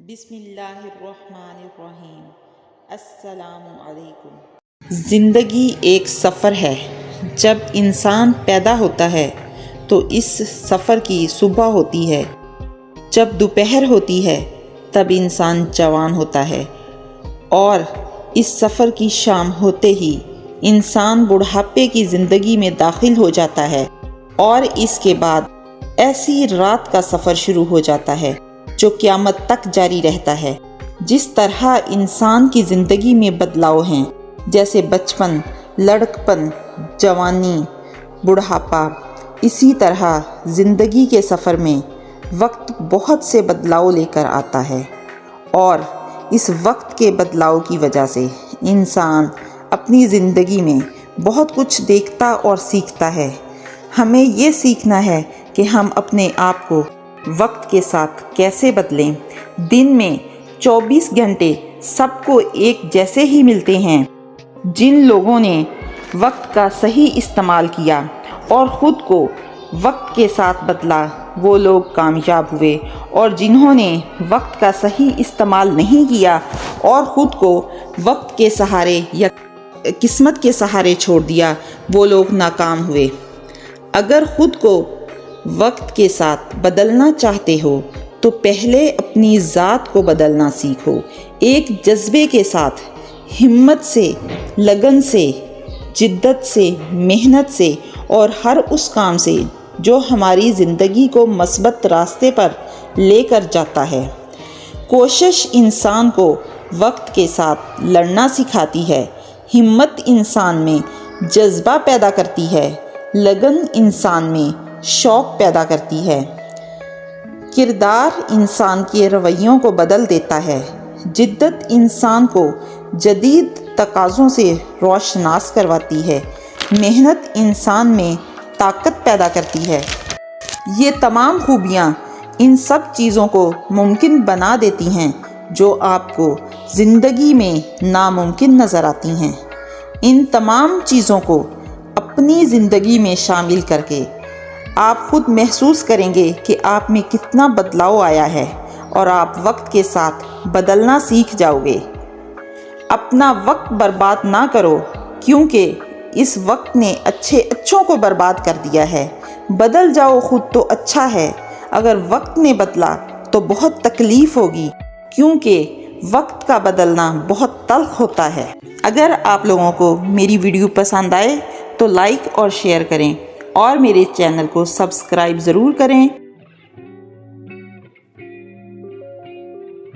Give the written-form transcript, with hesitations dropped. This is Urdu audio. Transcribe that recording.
بسم اللہ الرحمن الرحیم۔ السلام علیکم۔ زندگی ایک سفر ہے۔ جب انسان پیدا ہوتا ہے تو اس سفر کی صبح ہوتی ہے، جب دوپہر ہوتی ہے تب انسان جوان ہوتا ہے، اور اس سفر کی شام ہوتے ہی انسان بڑھاپے کی زندگی میں داخل ہو جاتا ہے، اور اس کے بعد ایسی رات کا سفر شروع ہو جاتا ہے جو قیامت تک جاری رہتا ہے۔ جس طرح انسان کی زندگی میں بدلاؤ ہیں، جیسے بچپن، لڑکپن، جوانی، بڑھاپا، اسی طرح زندگی کے سفر میں وقت بہت سے بدلاؤ لے کر آتا ہے، اور اس وقت کے بدلاؤ کی وجہ سے انسان اپنی زندگی میں بہت کچھ دیکھتا اور سیکھتا ہے۔ ہمیں یہ سیکھنا ہے کہ ہم اپنے آپ کو وقت کے ساتھ کیسے بدلیں۔ دن میں 24 گھنٹے سب کو ایک جیسے ہی ملتے ہیں۔ جن لوگوں نے وقت کا صحیح استعمال کیا اور خود کو وقت کے ساتھ بدلا، وہ لوگ کامیاب ہوئے، اور جنہوں نے وقت کا صحیح استعمال نہیں کیا اور خود کو وقت کے سہارے یا قسمت کے سہارے چھوڑ دیا، وہ لوگ ناکام ہوئے۔ اگر خود کو وقت کے ساتھ بدلنا چاہتے ہو تو پہلے اپنی ذات کو بدلنا سیکھو۔ ایک جذبے کے ساتھ، ہمت سے، لگن سے، جدت سے، محنت سے، اور ہر اس کام سے جو ہماری زندگی کو مثبت راستے پر لے کر جاتا ہے۔ کوشش انسان کو وقت کے ساتھ لڑنا سکھاتی ہے، ہمت انسان میں جذبہ پیدا کرتی ہے، لگن انسان میں شوق پیدا کرتی ہے، کردار انسان کے رویوں کو بدل دیتا ہے، جدت انسان کو جدید تقاضوں سے روشناس کرواتی ہے، محنت انسان میں طاقت پیدا کرتی ہے۔ یہ تمام خوبیاں ان سب چیزوں کو ممکن بنا دیتی ہیں جو آپ کو زندگی میں ناممکن نظر آتی ہیں۔ ان تمام چیزوں کو اپنی زندگی میں شامل کر کے آپ خود محسوس کریں گے کہ آپ میں کتنا بدلاؤ آیا ہے، اور آپ وقت کے ساتھ بدلنا سیکھ جاؤ گے۔ اپنا وقت برباد نہ کرو، کیونکہ اس وقت نے اچھوں کو برباد کر دیا ہے۔ بدل جاؤ خود تو اچھا ہے، اگر وقت نے بدلا تو بہت تکلیف ہوگی، کیونکہ وقت کا بدلنا بہت تلخ ہوتا ہے۔ اگر آپ لوگوں کو میری ویڈیو پسند آئے تو لائک اور شیئر کریں، اور میرے چینل کو سبسکرائب ضرور کریں۔